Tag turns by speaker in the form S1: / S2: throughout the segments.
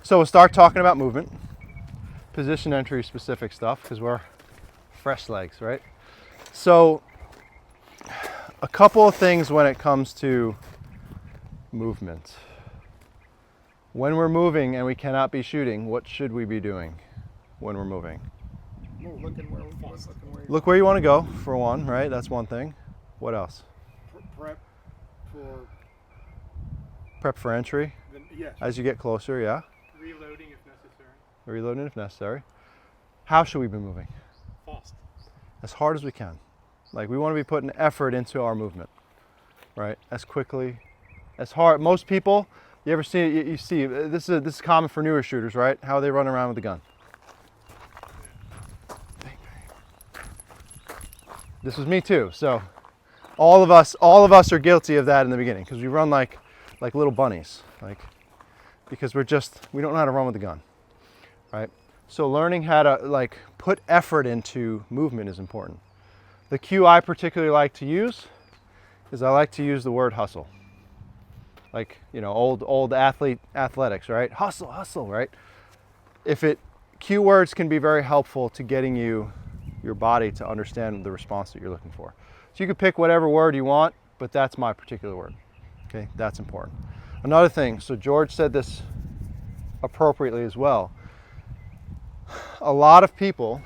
S1: So we'll start talking about movement, position entry specific stuff, because we're fresh legs, right? So a couple of things when it comes to movement. When we're moving and we cannot be shooting, what should we be doing when we're moving? Look where you want to go, for one, right? That's one thing. What else? Prep for entry.
S2: Yeah.
S1: As you get closer, yeah.
S2: Reloading if necessary.
S1: Reloading if necessary. How should we be moving?
S2: Fast.
S1: As hard as we can. Like, we want to be putting effort into our movement, right? As quickly, as hard. Most people, you ever see it, you see, this is common for newer shooters, right? How they run around with the gun. This was me too. So all of us are guilty of that in the beginning, because we run like little bunnies, because we don't know how to run with the gun, right? So learning how to put effort into movement is important. The cue I particularly like to use is I like to use the word hustle. Like, old athletics, right? Hustle, right? Cue words can be very helpful to getting your body to understand the response that you're looking for. So you can pick whatever word you want, but that's my particular word. Okay, that's important. Another thing, so George said this appropriately as well. A lot of people,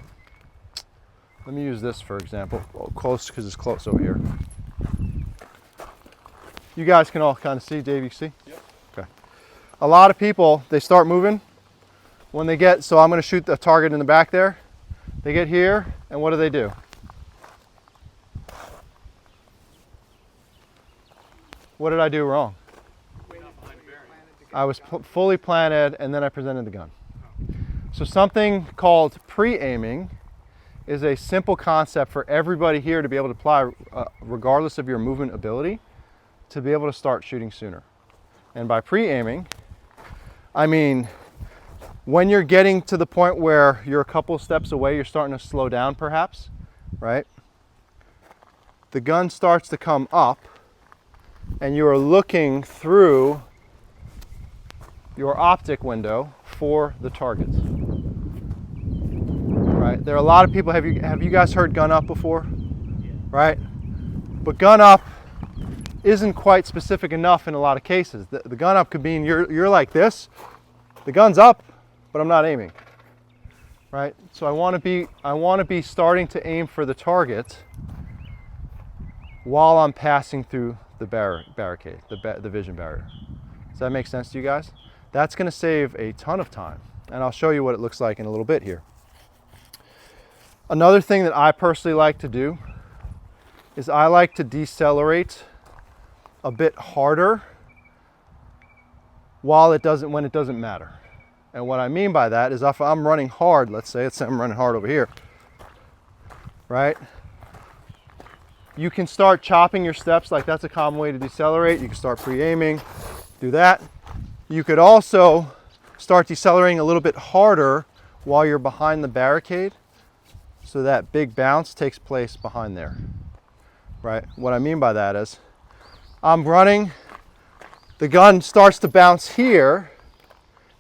S1: let me use this for example, close, because it's close over here. You guys can all kind of see, Dave, you see?
S2: Yep.
S1: Okay. A lot of people, they start moving. When they get, so I'm going to shoot the target in the back there. They get here, and what do? What did I do wrong? I was fully planted, and then I presented the gun. So something called pre-aiming is a simple concept for everybody here to be able to apply, regardless of your movement ability, to be able to start shooting sooner. And by pre-aiming, I mean when you're getting to the point where you're a couple steps away, you're starting to slow down perhaps, right? The gun starts to come up and you are looking through your optic window for the targets, right? There are a lot of people, have you guys heard gun up before? Yeah. Right? But gun up isn't quite specific enough in a lot of cases. The gun up could mean you're like this, the gun's up, but I'm not aiming, right? So I want to be starting to aim for the target while I'm passing through the barricade, the vision barrier. Does that make sense to you guys? That's going to save a ton of time, and I'll show you what it looks like in a little bit here. Another thing that I personally like to do is I like to decelerate a bit harder when it doesn't matter. And what I mean by that is if I'm running hard, let's say I'm running hard over here, right? You can start chopping your steps, like that's a common way to decelerate. You can start pre-aiming, do that. You could also start decelerating a little bit harder while you're behind the barricade, so that big bounce takes place behind there, right? What I mean by that is I'm running, the gun starts to bounce here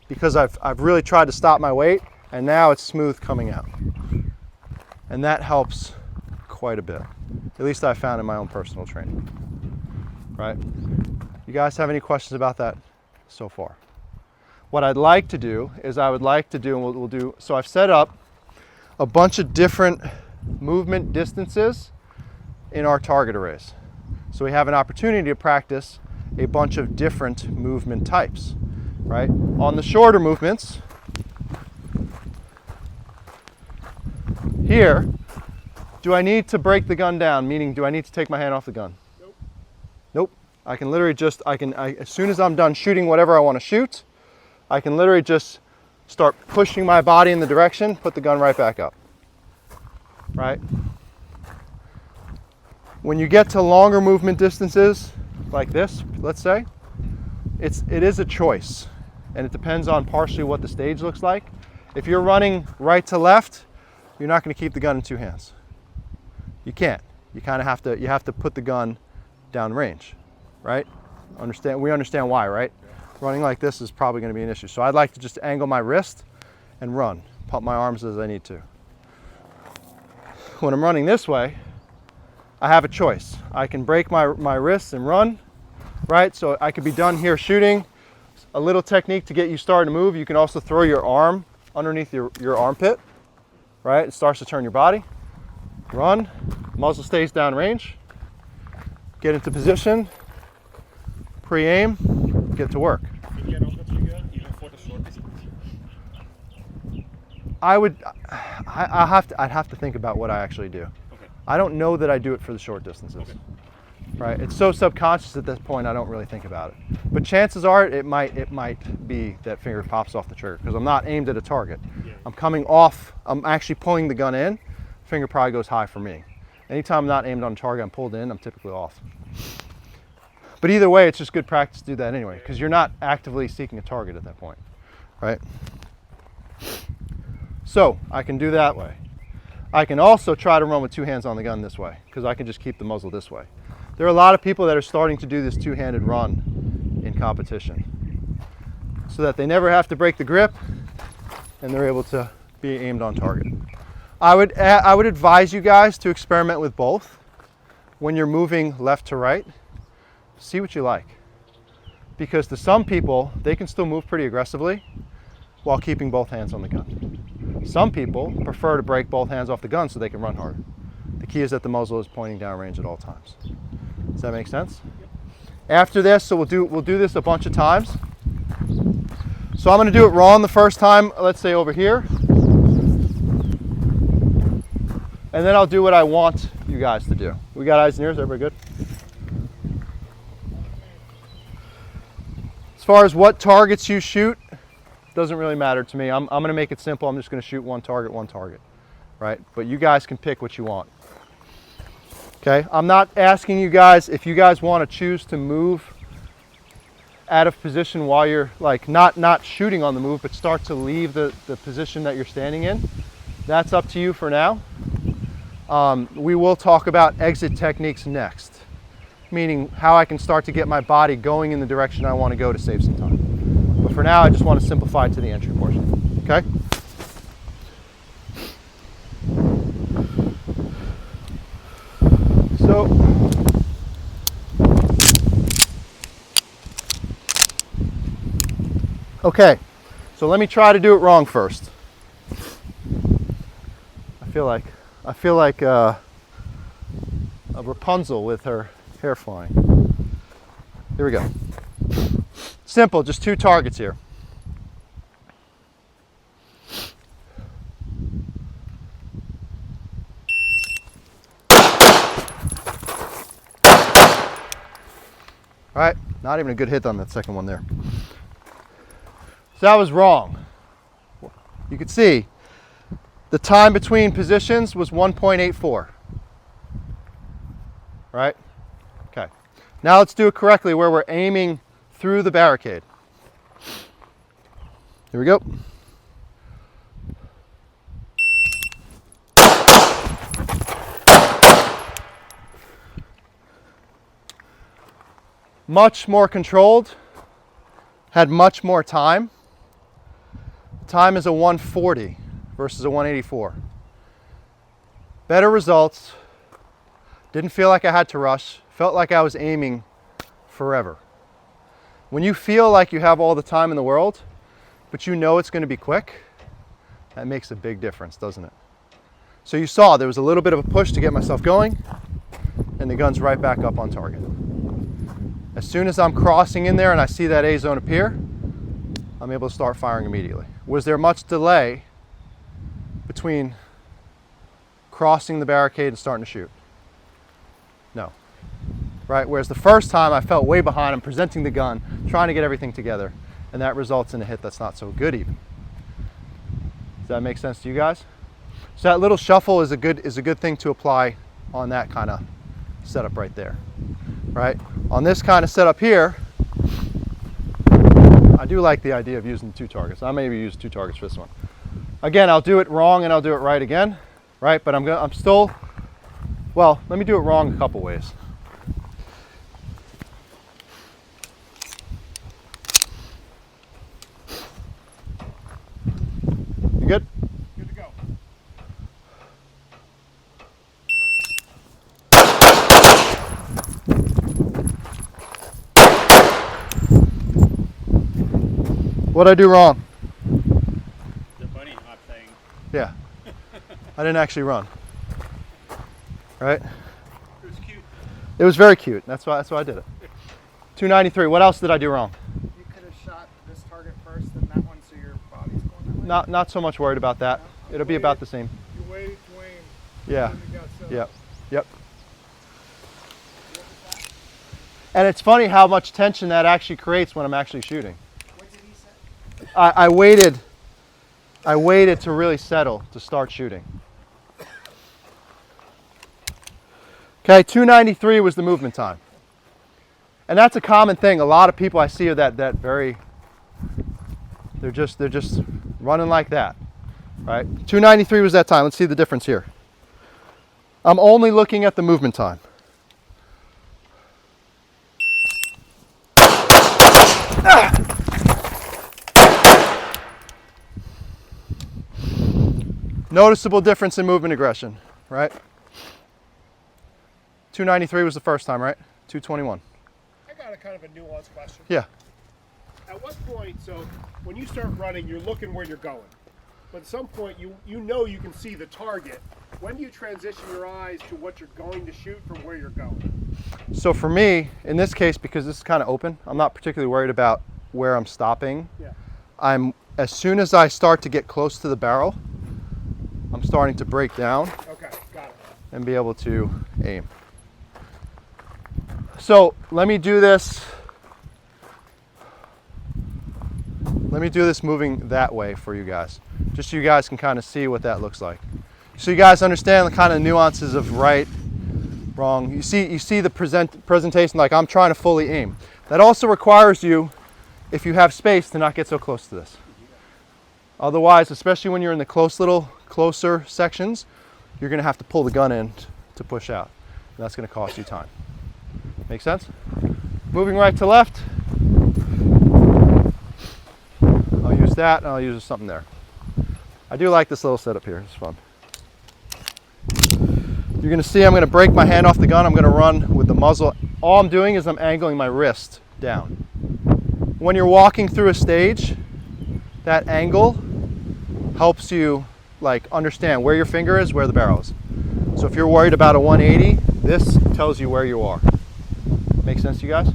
S1: because I've really tried to stop my weight, and now it's smooth coming out. And that helps quite a bit. At least I found in my own personal training, right? You guys have any questions about that so far? What I'd like to do is and we'll do, so I've set up a bunch of different movement distances in our target arrays. So we have an opportunity to practice a bunch of different movement types, right? On the shorter movements, here, do I need to break the gun down? Meaning, do I need to take my hand off the gun?
S2: Nope.
S1: Nope. I can literally just, as soon as I'm done shooting whatever I want to shoot, I can literally just start pushing my body in the direction, put the gun right back up, right? When you get to longer movement distances, like this, let's say, it is a choice, and it depends on partially what the stage looks like. If you're running right to left, you're not going to keep the gun in two hands. You can't. You kind of have to put the gun down range, right? We understand why, right? running like this is probably going to be an issue. So I'd like to just angle my wrist and run, pump my arms as I need to. When I'm running this way, I have a choice. I can break my wrists and run, right? So I could be done here shooting. A little technique to get you started to move. You can also throw your arm underneath your armpit, right? It starts to turn your body. Run, muzzle stays down range. Get into position, pre-aim, get to work.
S2: Can you get on the trigger even for the short distance?
S1: I'd have to think about what I actually do.
S2: Okay.
S1: I don't know that I do it for the short distances.
S2: Okay.
S1: Right? It's so subconscious at this point I don't really think about it. But chances are it might be that finger pops off the trigger because I'm not aimed at a target.
S2: Yeah.
S1: I'm coming off, I'm actually pulling the gun in, finger probably goes high for me. Anytime I'm not aimed on a target, I'm pulled in, I'm typically off. But either way, it's just good practice to do that anyway because you're not actively seeking a target at that point, right? So I can do that way. I can also try to run with two hands on the gun this way because I can just keep the muzzle this way. There are a lot of people that are starting to do this two-handed run in competition so that they never have to break the grip and they're able to be aimed on target. I would advise you guys to experiment with both when you're moving left to right. See what you like. Because to some people, they can still move pretty aggressively while keeping both hands on the gun. Some people prefer to break both hands off the gun so they can run harder. The key is that the muzzle is pointing downrange at all times. Does that make sense? After this, so we'll do this a bunch of times. So I'm going to do it wrong the first time, let's say over here. And then I'll do what I want you guys to do. We got eyes and ears, everybody good? As far as what targets you shoot, doesn't really matter to me. I'm going to make it simple. I'm just going to shoot one target, right? But you guys can pick what you want. Okay, I'm not asking you guys if you guys want to choose to move out of position while you're like not shooting on the move, but start to leave the position that you're standing in. That's up to you for now. We will talk about exit techniques next, meaning how I can start to get my body going in the direction I want to go to save some time. But for now, I just want to simplify to the entry portion, okay? So let me try to do it wrong first. I feel like a Rapunzel with her hair flying. Here we go. Simple, just two targets here. All right, not even a good hit on that second one there. So that was wrong. You could see the time between positions was 1.84. Right? Okay. Now let's do it correctly where we're aiming through the barricade. Here we go. Much more controlled, had much more time. Time is a 140 versus a 184. Better results. Didn't feel like I had to rush. Felt like I was aiming forever. When you feel like you have all the time in the world, but you know it's going to be quick, that makes a big difference, doesn't it? So you saw there was a little bit of a push to get myself going, and the gun's right back up on target. As soon as I'm crossing in there and I see that A zone appear, I'm able to start firing immediately. Was there much delay between crossing the barricade and starting to shoot? No. Right? Whereas the first time I felt way behind, I'm presenting the gun, trying to get everything together, and that results in a hit that's not so good even. Does that make sense to you guys? So that little shuffle is a good thing to apply on that kind of setup right there. Right? On this kind of setup here, I do like the idea of using two targets. I maybe use two targets for this one. Again, I'll do it wrong and I'll do it right again, right? But I'm still, well, let me do it wrong a couple ways. What'd I do wrong?
S2: The bunny hop thing.
S1: Yeah. I didn't actually run. Right?
S2: It was cute.
S1: It was very cute. That's why I did it. 293. What else did I do wrong?
S3: You could have shot this target first and that one, so your body's going that way.
S1: Not so much worried about that. It'll be about the same.
S3: You waited to aim.
S1: Yeah.
S3: And you got set
S1: Yep.
S3: up.
S1: Yep. And it's funny how much tension that actually creates when I'm actually shooting.
S3: What did he say?
S1: I waited to really settle to start shooting. Okay, 293 was the movement time. And that's a common thing. A lot of people I see are that very, they're just running like that, right? 293 was that time. Let's see the difference here. I'm only looking at the movement time. Noticeable difference in movement aggression, right? 293 was the first time, right? 221.
S4: I got a kind of a nuanced question.
S1: Yeah.
S4: At what point, so when you start running, you're looking where you're going. But at some point, you know you can see the target. When do you transition your eyes to what you're going to shoot from where you're going?
S1: So for me, in this case, because this is kind of open, I'm not particularly worried about where I'm stopping.
S4: Yeah.
S1: As soon as I start to get close to the barrel, I'm starting to break down
S4: Okay, got it.
S1: and be able to aim. So let me do this. Let me do this moving that way for you guys, just so you guys can kind of see what that looks like. So you guys understand the kind of nuances of right, wrong. You see the presentation, like I'm trying to fully aim. That also requires you, if you have space, to not get so close to this. Otherwise, especially when you're in the closer sections, you're going to have to pull the gun in to push out. And that's going to cost you time. Make sense? Moving right to left. I'll use that, and I'll use something there. I do like this little setup here. It's fun. You're going to see I'm going to break my hand off the gun. I'm going to run with the muzzle. All I'm doing is I'm angling my wrist down. When you're walking through a stage, that angle helps you understand where your finger is, where the barrel is. So if you're worried about a 180, this tells you where you are. Make sense to you guys?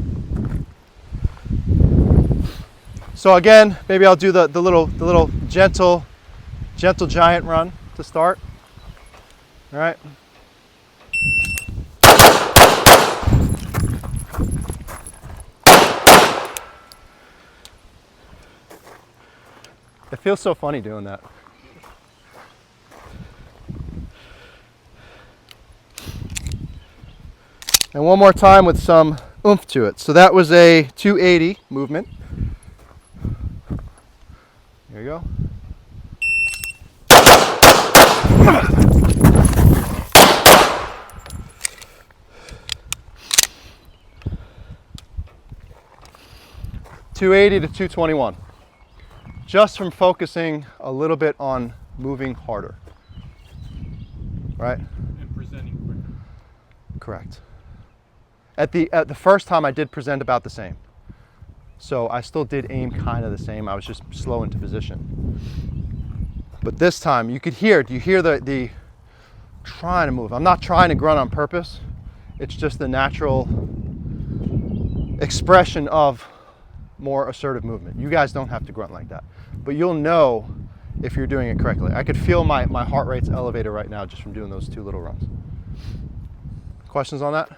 S1: So again, maybe I'll do the little gentle giant run to start. All right. It feels so funny doing that. And one more time with some oomph to it. So that was a 280 movement. There you go. .280 to 221. Just from focusing a little bit on moving harder. Right?
S2: And presenting quicker.
S1: Correct. At the first time I did present about the same. So I still did aim kind of the same. I was just slow into position. But this time you could hear, do you hear the trying to move? I'm not trying to grunt on purpose. It's just the natural expression of more assertive movement. You guys don't have to grunt like that. But you'll know if you're doing it correctly. I could feel my heart rate's elevated right now just from doing those two little runs. Questions on that?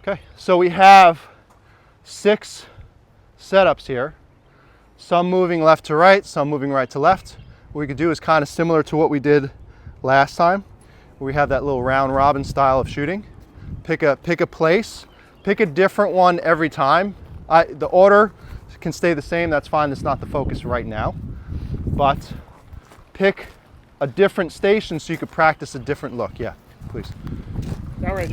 S1: Okay, so we have 6 setups here. Some moving left to right, some moving right to left. What we could do is kind of similar to what we did last time, where we have that little round robin style of shooting. Pick a place, pick a different one every time. The order can stay the same, that's fine, that's not the focus right now. But pick a different station so you could practice a different look. Yeah, please.
S4: All right.